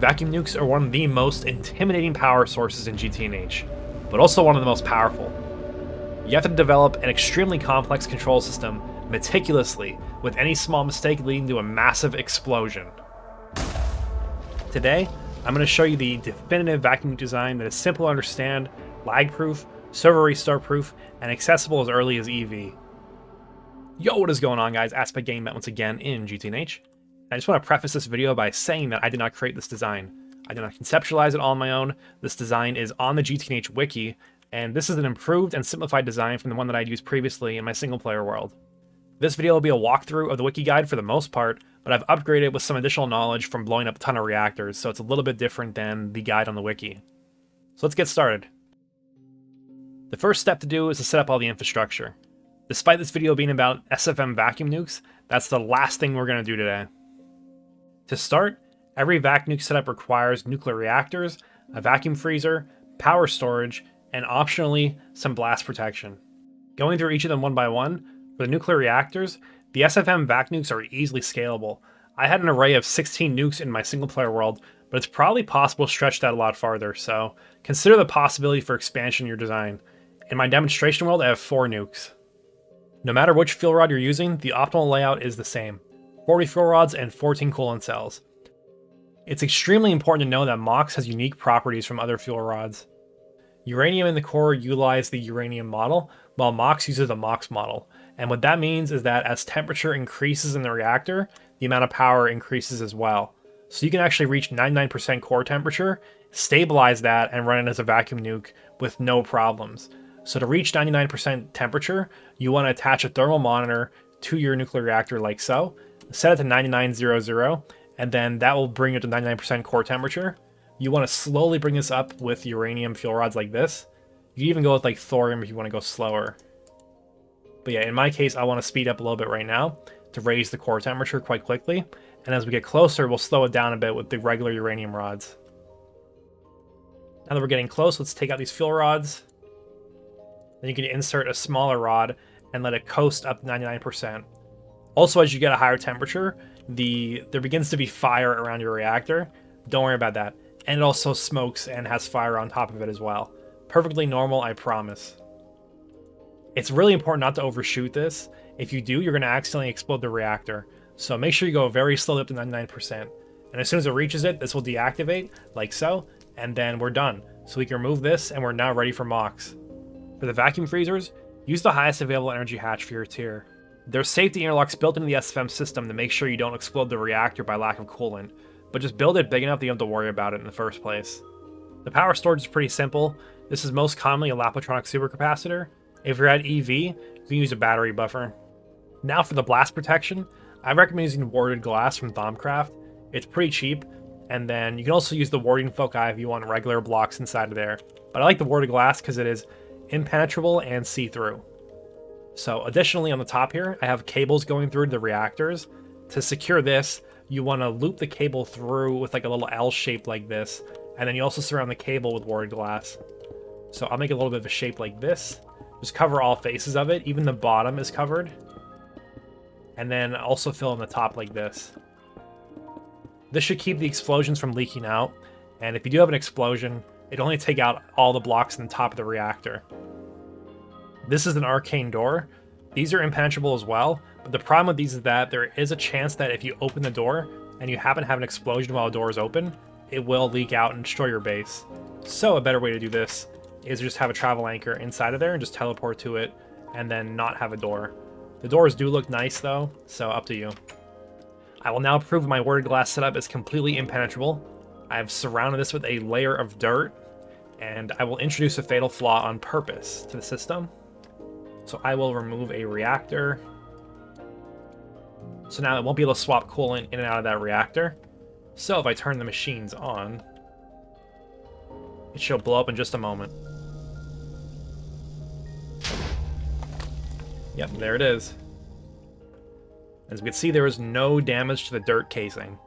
Vacuum nukes are one of the most intimidating power sources in GT&H, but also one of the most powerful. You have to develop an extremely complex control system meticulously, with any small mistake leading to a massive explosion. Today, I'm going to show you the definitive vacuum nuke design that is simple to understand, lag-proof, server restart-proof, and accessible as early as EV. Yo, what is going on, guys? Aspect Gaming met once again in GT&H. I just want to preface this video by saying that I did not create this design. I did not conceptualize it all on my own. This design is on the GT&H wiki, and this is an improved and simplified design from the one that I'd used previously in my single-player world. This video will be a walkthrough of the wiki guide for the most part, but I've upgraded with some additional knowledge from blowing up a ton of reactors, so it's a little bit different than the guide on the wiki. So let's get started. The first step to do is to set up all the infrastructure. Despite this video being about SFM vacuum nukes, that's the last thing we're going to do today. To start, every vacuum nuke setup requires nuclear reactors, a vacuum freezer, power storage, and optionally some blast protection. Going through each of them one by one, for the nuclear reactors, the SFM vac nukes are easily scalable. I had an array of 16 nukes in my single player world, but it's probably possible to stretch that a lot farther, so consider the possibility for expansion in your design. In my demonstration world, I have 4 nukes. No matter which fuel rod you're using, the optimal layout is the same: 40 fuel rods and 14 coolant cells. It's extremely important to know that MOX has unique properties from other fuel rods. Uranium in the core utilize the uranium model, while MOX uses the MOX model. And what that means is that as temperature increases in the reactor, the amount of power increases as well. So you can actually reach 99% core temperature, stabilize that, and run it as a vacuum nuke with no problems. So to reach 99% temperature, you want to attach a thermal monitor to your nuclear reactor like so, set it to 9900, and then that will bring it to 99% core temperature. You want to slowly bring this up with uranium fuel rods like this. You can even go with like thorium if you want to go slower. But yeah, in my case, I want to speed up a little bit right now to raise the core temperature quite quickly. And as we get closer, we'll slow it down a bit with the regular uranium rods. Now that we're getting close, let's take out these fuel rods. Then you can insert a smaller rod and let it coast up to 99%. Also, as you get a higher temperature, there begins to be fire around your reactor. Don't worry about that. And it also smokes and has fire on top of it as well. Perfectly normal, I promise. It's really important not to overshoot this. If you do, you're going to accidentally explode the reactor. So make sure you go very slowly up to 99%. And as soon as it reaches it, this will deactivate, like so, and then we're done. So we can remove this, and we're now ready for MOX. For the vacuum freezers, use the highest available energy hatch for your tier. There's safety interlocks built into the SFM system to make sure you don't explode the reactor by lack of coolant, but just build it big enough that you don't have to worry about it in the first place. The power storage is pretty simple. This is most commonly a Laplatronic supercapacitor. If you're at EV, you can use a battery buffer. Now for the blast protection, I recommend using warded glass from Thaumcraft. It's pretty cheap, and then you can also use the warding foci if you want regular blocks inside of there. But I like the warded glass because it is impenetrable and see-through. So additionally on the top here, I have cables going through the reactors. To secure this, you want to loop the cable through with like a little L shape like this, and then you also surround the cable with warded glass. So I'll make a little bit of a shape like this. Just cover all faces of it, even the bottom is covered. And then also fill in the top like this. This should keep the explosions from leaking out, and if you do have an explosion, it'll only take out all the blocks in the top of the reactor. This is an arcane door. These are impenetrable as well, but the problem with these is that there is a chance that if you open the door and you happen to have an explosion while the door is open, it will leak out and destroy your base. So a better way to do this is just have a travel anchor inside of there and just teleport to it and then not have a door. The doors do look nice though, so up to you. I will now prove my warded glass setup is completely impenetrable. I have surrounded this with a layer of dirt, and I will introduce a fatal flaw on purpose to the system. So I will remove a reactor. So now it won't be able to swap coolant in and out of that reactor. So if I turn the machines on, it should blow up in just a moment. Yep, there it is. As we can see, there is no damage to the dirt casing.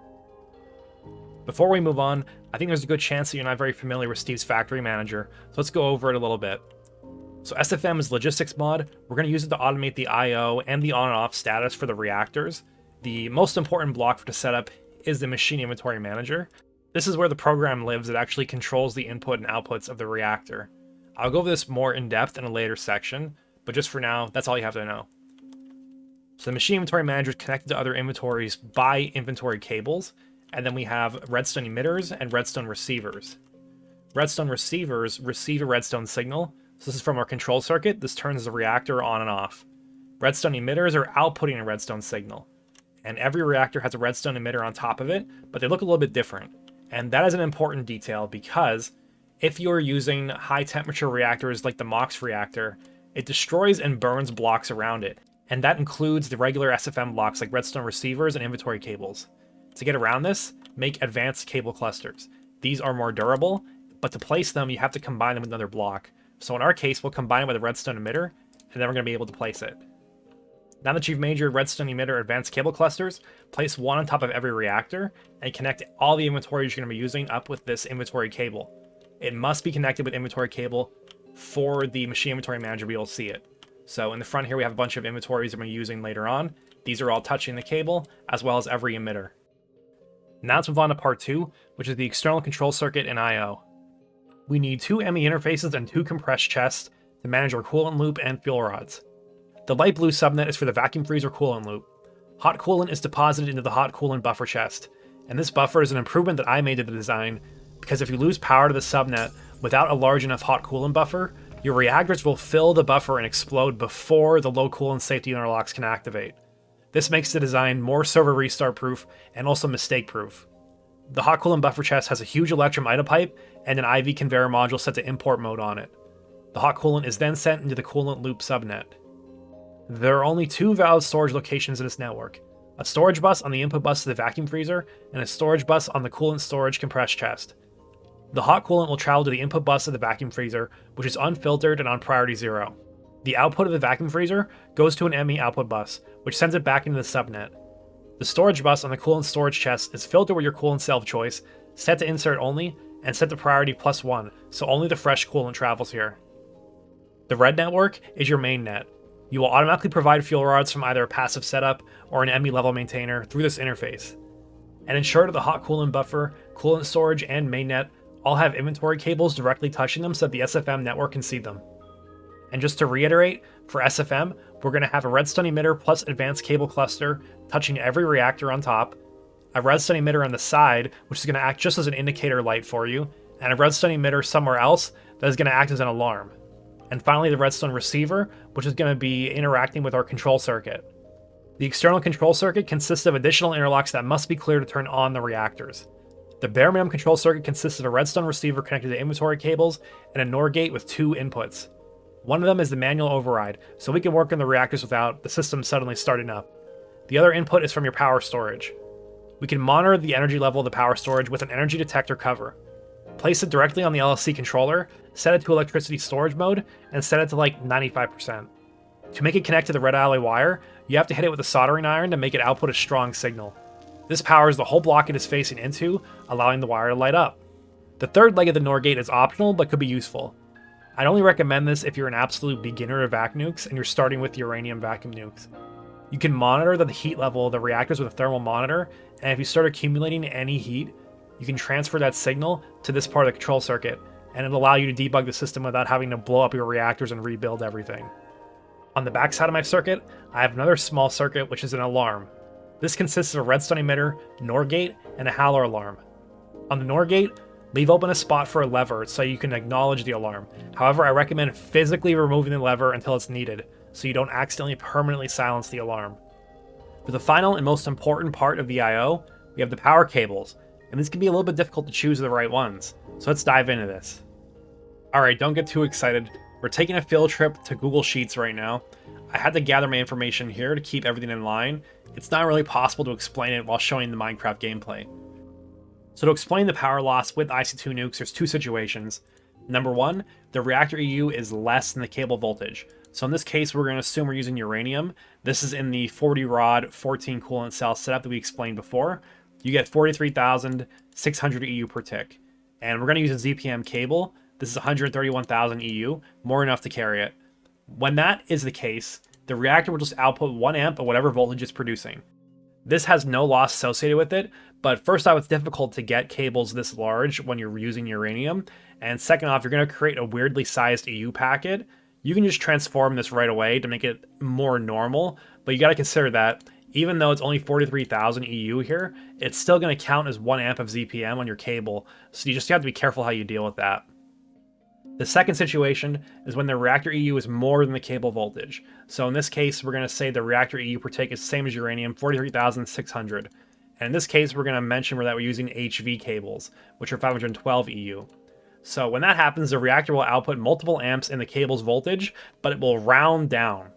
Before we move on, I think there's a good chance that you're not very familiar with Steve's Factory Manager, so let's go over it a little bit. So SFM is logistics mod. We're going to use it to automate the I/O and the on and off status for the reactors. The most important block for the setup is the machine inventory manager. This is where the program lives that actually controls the input and outputs of the reactor. I'll go over this more in depth in a later section, but just for now, that's all you have to know. So the machine inventory manager is connected to other inventories by inventory cables, and then we have redstone emitters and redstone receivers. Redstone receivers receive a redstone signal, so this is from our control circuit. This turns the reactor on and off. Redstone emitters are outputting a redstone signal, and every reactor has a redstone emitter on top of it, but they look a little bit different. And that is an important detail because if you're using high temperature reactors like the MOX reactor, it destroys and burns blocks around it. And that includes the regular SFM blocks like redstone receivers and inventory cables. To get around this, make advanced cable clusters. These are more durable, but to place them, you have to combine them with another block. So in our case, we'll combine it with a redstone emitter, and then we're going to be able to place it. Now that you've made your redstone emitter advanced cable clusters, place one on top of every reactor and connect all the inventories you're going to be using up with this inventory cable. It must be connected with inventory cable for the machine inventory manager to be able to see it. So in the front here, we have a bunch of inventories I'm going to be using later on. These are all touching the cable, as well as every emitter. Now let's move on to part 2, which is the external control circuit and I/O. We need 2 ME interfaces and 2 compressed chests to manage our coolant loop and fuel rods. The light blue subnet is for the vacuum freezer coolant loop. Hot coolant is deposited into the hot coolant buffer chest, and this buffer is an improvement that I made to the design, because if you lose power to the subnet without a large enough hot coolant buffer, your reactors will fill the buffer and explode before the low coolant safety interlocks can activate. This makes the design more server restart proof and also mistake proof. The hot coolant buffer chest has a huge electrum ida pipe and an IV conveyor module set to import mode on it. The hot coolant is then sent into the coolant loop subnet. There are only 2 valve storage locations in this network, a storage bus on the input bus to the vacuum freezer and a storage bus on the coolant storage compressed chest. The hot coolant will travel to the input bus of the vacuum freezer, which is unfiltered and on priority 0. The output of the vacuum freezer goes to an ME output bus, which sends it back into the subnet. The storage bus on the coolant storage chest is filtered with your coolant cell of choice, set to insert only, and set to priority +1, so only the fresh coolant travels here. The red network is your main net. You will automatically provide fuel rods from either a passive setup or an ME level maintainer through this interface. And ensure that the hot coolant buffer, coolant storage, and mainnet all have inventory cables directly touching them so that the SFM network can see them. And just to reiterate, for SFM, we're going to have a redstone emitter plus advanced cable cluster touching every reactor on top, a redstone emitter on the side, which is going to act just as an indicator light for you, and a redstone emitter somewhere else that is going to act as an alarm. And finally, the redstone receiver, which is going to be interacting with our control circuit. The external control circuit consists of additional interlocks that must be cleared to turn on the reactors. The bare minimum control circuit consists of a redstone receiver connected to inventory cables and a NOR gate with 2 inputs. One of them is the manual override, so we can work on the reactors without the system suddenly starting up. The other input is from your power storage. We can monitor the energy level of the power storage with an energy detector cover. Place it directly on the LSC controller, set it to electricity storage mode, and set it to like 95%. To make it connect to the red alloy wire, you have to hit it with a soldering iron to make it output a strong signal. This powers the whole block it is facing into, allowing the wire to light up. The third leg of the NOR gate is optional but could be useful. I'd only recommend this if you're an absolute beginner of vac nukes and you're starting with uranium vacuum nukes. You can monitor the heat level of the reactors with a thermal monitor, and if you start accumulating any heat, you can transfer that signal to this part of the control circuit, and it'll allow you to debug the system without having to blow up your reactors and rebuild everything. On the back side of my circuit, I have another small circuit which is an alarm. This consists of a redstone emitter, NOR gate, and a howler alarm. On the NOR gate, leave open a spot for a lever so you can acknowledge the alarm. However, I recommend physically removing the lever until it's needed, so you don't accidentally permanently silence the alarm. For the final and most important part of the I/O, we have the power cables, and this can be a little bit difficult to choose the right ones, so let's dive into this. Alright, don't get too excited. We're taking a field trip to Google Sheets right now. I had to gather my information here to keep everything in line. It's not really possible to explain it while showing the Minecraft gameplay. So to explain the power loss with IC2 nukes, there's 2 situations. Number 1, the reactor EU is less than the cable voltage. So in this case, we're going to assume we're using uranium. This is in the 40 rod, 14 coolant cell setup that we explained before. You get 43,600 EU per tick. And we're going to use a ZPM cable. This is 131,000 EU, more enough to carry it. When that is the case, the reactor will just output 1 amp of whatever voltage it's producing. This has no loss associated with it, but first off, it's difficult to get cables this large when you're using uranium, and second off, you're going to create a weirdly sized EU packet. You can just transform this right away to make it more normal, but you got to consider that even though it's only 43,000 EU here, it's still going to count as 1 amp of ZPM on your cable, so you just have to be careful how you deal with that. The second situation is when the reactor EU is more than the cable voltage. So in this case, we're going to say the reactor EU per tick is the same as uranium, 43,600. And in this case, we're going to mention that we're using HV cables, which are 512 EU. So when that happens, the reactor will output multiple amps in the cable's voltage, but it will round down.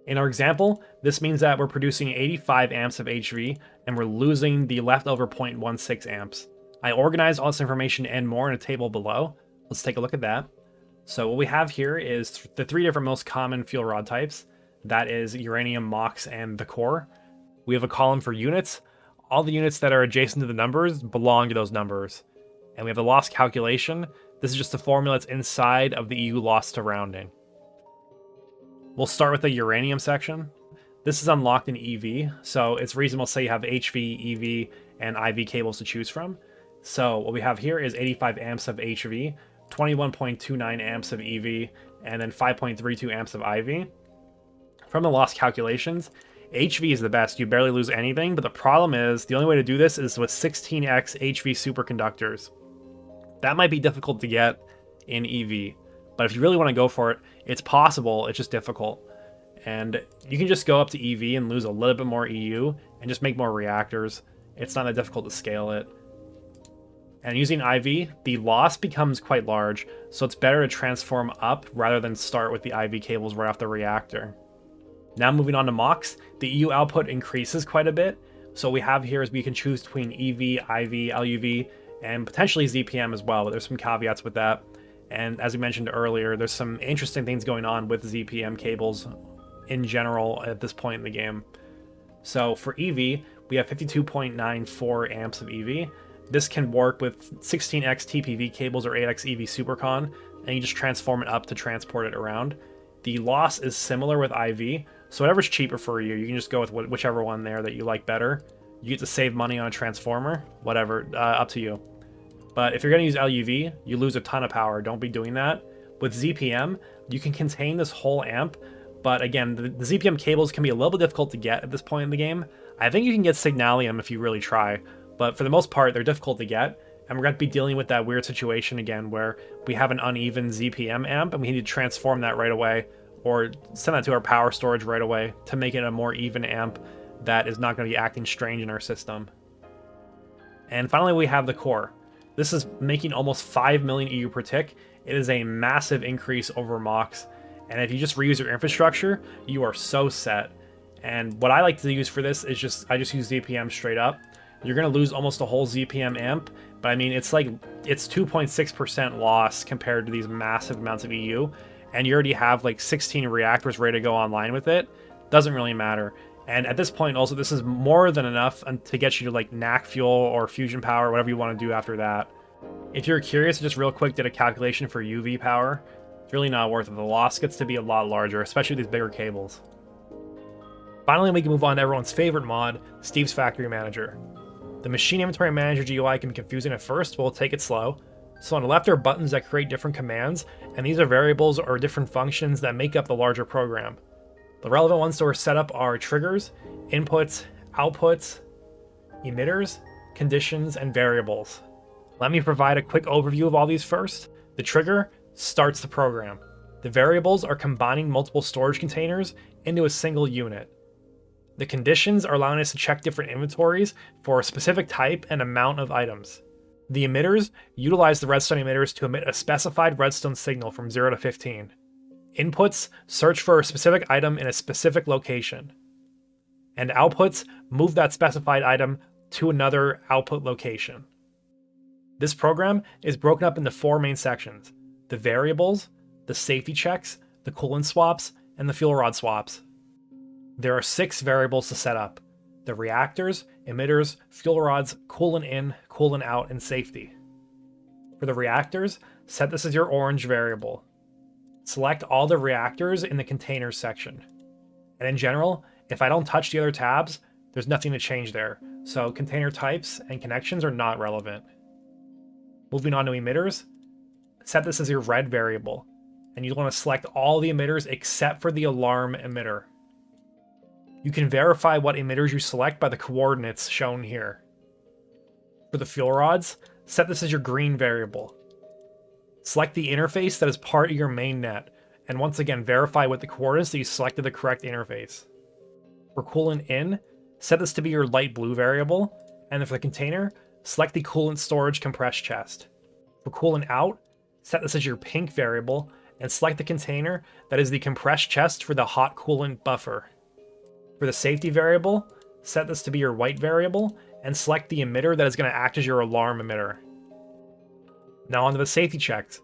In our example, this means that we're producing 85 amps of HV, and we're losing the leftover 0.16 amps. I organized all this information and more in a table below. Let's take a look at that. So what we have here is the 3 different most common fuel rod types. That is uranium, MOX, and the core. We have a column for units. All the units that are adjacent to the numbers belong to those numbers. And we have the loss calculation. This is just the formula that's inside of the EU loss to rounding. We'll start with the uranium section. This is unlocked in EV, so it's reasonable to say you have HV, EV, and IV cables to choose from. So what we have here is 85 amps of HV, 21.29 amps of EV, and then 5.32 amps of IV. From the loss calculations, HV is the best. You barely lose anything, but the problem is the only way to do this is with 16x HV superconductors. That might be difficult to get in EV, but if you really want to go for it, it's possible, it's just difficult. And you can just go up to EV and lose a little bit more EU and just make more reactors. It's not that difficult to scale it. And using IV, the loss becomes quite large, so it's better to transform up rather than start with the IV cables right off the reactor. Now moving on to MOX, the EU output increases quite a bit. So what we have here is we can choose between EV, IV, LUV, and potentially ZPM as well, but there's some caveats with that. And as we mentioned earlier, there's some interesting things going on with ZPM cables in general at this point in the game. So for EV, we have 52.94 amps of EV. This can work with 16x TPV cables or 8x EV Supercon, and you just transform it up to transport it around. The loss is similar with IV, so whatever's cheaper for you, you can just go with whichever one there that you like better. You get to save money on a transformer, whatever, up to you. But if you're going to use LUV, you lose a ton of power. Don't be doing that. With ZPM, you can contain this whole amp, but again, the ZPM cables can be a little bit difficult to get at this point in the game. I think you can get Signalium if you really try, but for the most part, they're difficult to get, and we're going to be dealing with that weird situation again where we have an uneven ZPM amp, and we need to transform that right away, or send that to our power storage right away to make it a more even amp that is not going to be acting strange in our system. And finally, we have the core. This is making almost 5 million EU per tick. It is a massive increase over MOX, and if you just reuse your infrastructure, you are so set. And what I like to use for this is I just use ZPM straight up. You're going to lose almost a whole ZPM amp, but I mean, it's 2.6% loss compared to these massive amounts of EU, and you already have like 16 reactors ready to go online with it. Doesn't really matter. And at this point, also, this is more than enough to get you to like NAC fuel or fusion power, whatever you want to do after that. If you're curious, just real quick, did a calculation for UV power. It's really not worth it. The loss gets to be a lot larger, especially with these bigger cables. Finally, we can move on to everyone's favorite mod, Steve's Factory Manager. The Machine Inventory Manager GUI can be confusing at first, but we'll take it slow. So on the left are buttons that create different commands, and these are variables or different functions that make up the larger program. The relevant ones to our setup are triggers, inputs, outputs, emitters, conditions, and variables. Let me provide a quick overview of all these first. The trigger starts the program. The variables are combining multiple storage containers into a single unit. The conditions are allowing us to check different inventories for a specific type and amount of items. The emitters utilize the redstone emitters to emit a specified redstone signal from 0 to 15. Inputs search for a specific item in a specific location. And outputs move that specified item to another output location. This program is broken up into 4 main sections: the variables, the safety checks, the coolant swaps, and the fuel rod swaps. There are 6 variables to set up: the reactors, emitters, fuel rods, coolant in, coolant out, and safety. For the reactors, set this as your orange variable. Select all the reactors in the containers section. And in general, if I don't touch the other tabs, There's nothing to change there. So container types and connections are not relevant. Moving on to emitters, set this as your red variable. And you want to select all the emitters except for the alarm emitter. You can verify what emitters you select by the coordinates shown here. For the fuel rods, set this as your green variable. Select the interface that is part of your main net, and once again verify with the coordinates that you selected the correct interface. For coolant in, set this to be your light blue variable, and then for the container, select the coolant storage compress chest. For coolant out, set this as your pink variable, and select the container that is the compress chest for the hot coolant buffer. For the safety variable, set this to be your white variable, and select the emitter that is going to act as your alarm emitter. Now onto the safety checks.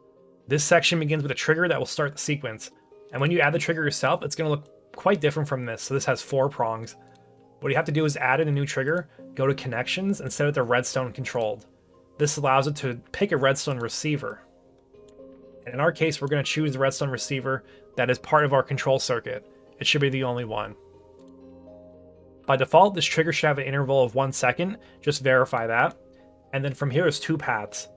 This section begins with a trigger that will start the sequence, and when you add the trigger yourself, it's going to look quite different from this. So this has 4 prongs. What you have to do is add in a new trigger, go to connections, and set it to redstone controlled. This allows it to pick a redstone receiver. And in our case, we're going to choose the redstone receiver that is part of our control circuit. It should be the only one. By default, this trigger should have an interval of 1 second, just verify that. And then from here, there's 2 paths.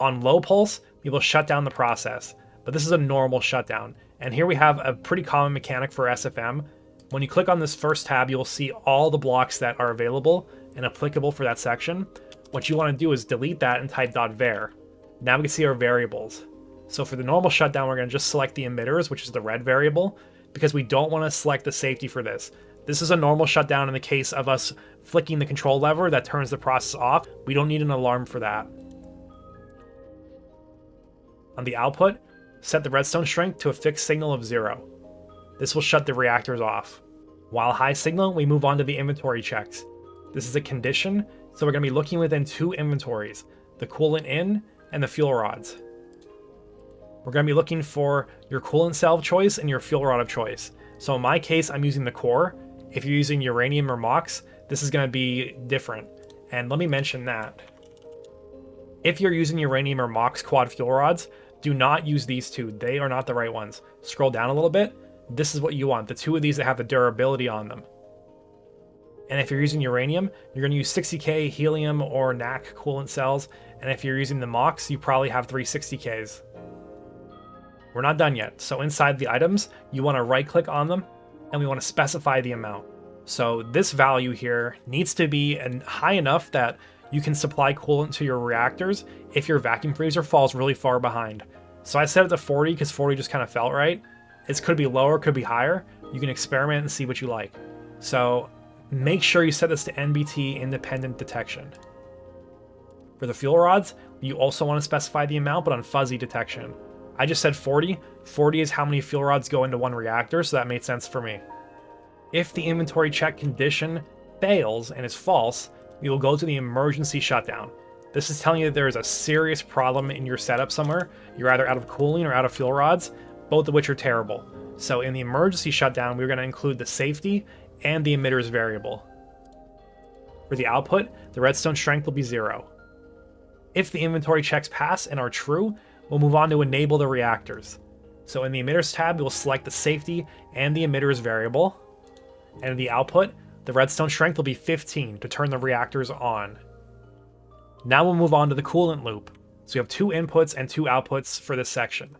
On low pulse, we will shut down the process, but this is a normal shutdown. And here we have a pretty common mechanic for SFM. When you click on this first tab, you'll see all the blocks that are available and applicable for that section. What you want to do is delete that and type .var. Now we can see our variables. So for the normal shutdown, we're going to just select the emitters, which is the red variable, because we don't want to select the safety for this. This is a normal shutdown in the case of us flicking the control lever that turns the process off. We don't need an alarm for that. On the output, set the redstone strength to a fixed signal of 0. This will shut the reactors off. While high signal, we move on to the inventory checks. This is a condition, so we're going to be looking within 2 inventories, the coolant in and the fuel rods. We're going to be looking for your coolant cell of choice and your fuel rod of choice. So in my case, I'm using the core. If you're using uranium or MOX, this is going to be different. And let me mention that. If you're using uranium or MOX quad fuel rods, do not use these 2. They are not the right ones. Scroll down a little bit. This is what you want, the 2 of these that have the durability on them. And if you're using uranium, you're going to use 60K helium or NAC coolant cells. And if you're using the MOX, you probably have 360Ks. We're not done yet. So inside the items, you want to right click on them and we want to specify the amount. So this value here needs to be high enough that you can supply coolant to your reactors if your vacuum freezer falls really far behind. So I set it to 40 because 40 just kind of felt right. It could be lower, could be higher. You can experiment and see what you like. So make sure you set this to NBT independent detection. For the fuel rods, you also want to specify the amount, but on fuzzy detection. I just said 40. 40 is how many fuel rods go into one reactor, so that made sense for me. If the inventory check condition fails and is false, we will go to the emergency shutdown. This is telling you that there is a serious problem in your setup somewhere. You're either out of cooling or out of fuel rods, both of which are terrible. So in the emergency shutdown, we're going to include the safety and the emitters variable. For the output, the redstone strength will be 0. If the inventory checks pass and are true, we'll move on to enable the reactors. So in the emitters tab, we'll select the safety and the emitters variable. And in the output, the redstone strength will be 15 to turn the reactors on. Now we'll move on to the coolant loop. So we have 2 inputs and 2 outputs for this section.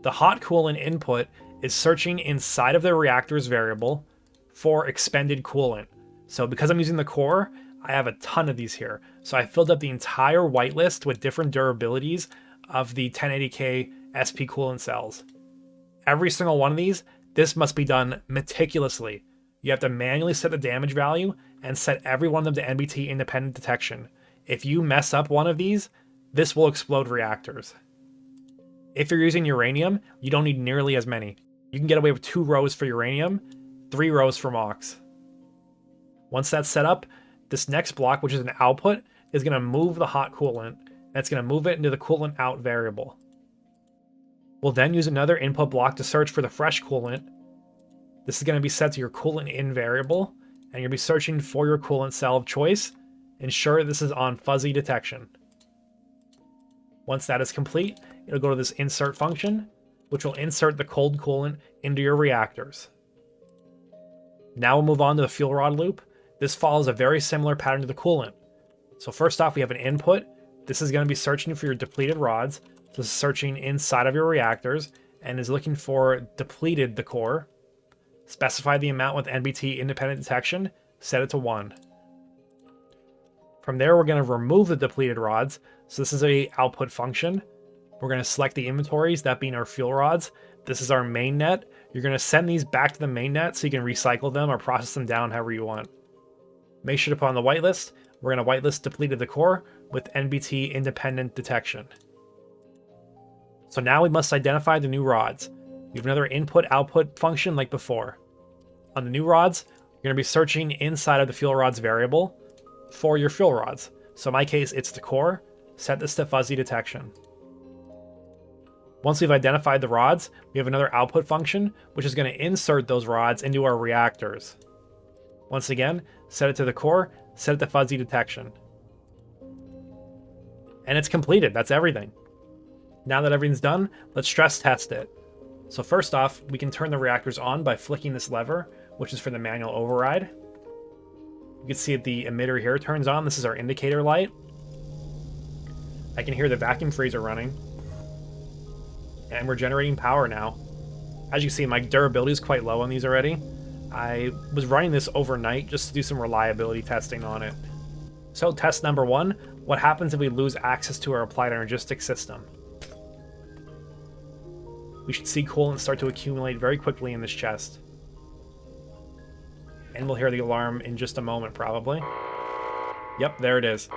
The hot coolant input is searching inside of the reactors variable for expended coolant. So because I'm using the core, I have a ton of these here. So I filled up the entire whitelist with different durabilities of the 1080K SP coolant cells. Every single one of these, this must be done meticulously. You have to manually set the damage value and set every one of them to NBT independent detection. If you mess up one of these, this will explode reactors. If you're using uranium, you don't need nearly as many. You can get away with 2 rows for uranium, 3 rows for MOX. Once that's set up, this next block, which is an output, is going to move the hot coolant, and it's going to move it into the coolant out variable. We'll then use another input block to search for the fresh coolant. This is going to be set to your coolant in variable, and you'll be searching for your coolant cell of choice. Ensure this is on fuzzy detection. Once that is complete, it'll go to this insert function, which will insert the cold coolant into your reactors. Now we'll move on to the fuel rod loop. This follows a very similar pattern to the coolant. So first off, we have an input. This is going to be searching for your depleted rods. This is searching inside of your reactors and is looking for depleted the core. Specify the amount with NBT independent detection. Set it to 1. From there, we're going to remove the depleted rods. So this is a output function. We're going to select the inventories, that being our fuel rods. This is our main net. You're going to send these back to the main net so you can recycle them or process them down however you want. Make sure to put on the whitelist. We're going to whitelist depleted the core with NBT independent detection. So now we must identify the new rods. We have another input-output function like before. On the new rods, you're going to be searching inside of the fuel rods variable for your fuel rods. So in my case, it's the core. Set this to fuzzy detection. Once we've identified the rods, we have another output function, which is going to insert those rods into our reactors. Once again, set it to the core, set it to fuzzy detection. And it's completed. That's everything. Now that everything's done, let's stress test it. So first off, we can turn the reactors on by flicking this lever, which is for the manual override. You can see that the emitter here turns on. This is our indicator light. I can hear the vacuum freezer running. And we're generating power now. As you can see, my durability is quite low on these already. I was running this overnight just to do some reliability testing on it. So test number 1, what happens if we lose access to our applied energistic system? We should see coolant start to accumulate very quickly in this chest. And we'll hear the alarm in just a moment, probably. Yep, there it is.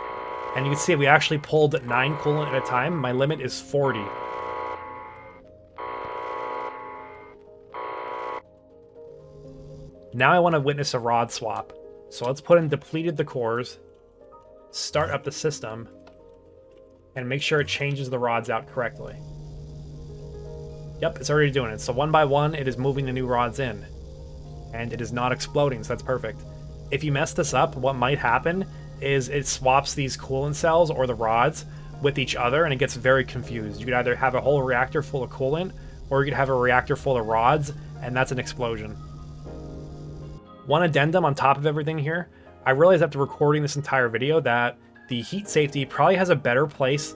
And you can see we actually pulled 9 coolant at a time. My limit is 40. Now I want to witness a rod swap. So let's put in depleted the cores, start up the system, and make sure it changes the rods out correctly. Yep, it's already doing it. So one by one, it is moving the new rods in. And it is not exploding, so that's perfect. If you mess this up, what might happen is it swaps these coolant cells or the rods with each other, and it gets very confused. You could either have a whole reactor full of coolant, or you could have a reactor full of rods, and that's an explosion. One addendum on top of everything here, I realized after recording this entire video that the heat safety probably has a better place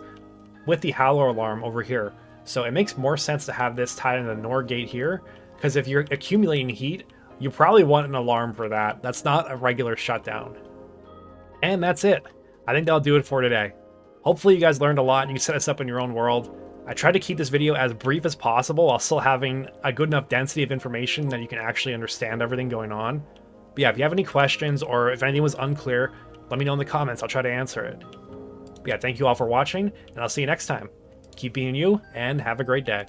with the howler alarm over here. So it makes more sense to have this tied into the NOR gate here, because if you're accumulating heat, you probably want an alarm for that. That's not a regular shutdown. And that's it. I think that'll do it for today. Hopefully you guys learned a lot and you can set this up in your own world. I tried to keep this video as brief as possible while still having a good enough density of information that you can actually understand everything going on. But yeah, if you have any questions or if anything was unclear, let me know in the comments. I'll try to answer it. But yeah, thank you all for watching, and I'll see you next time. Keep being you, and have a great day.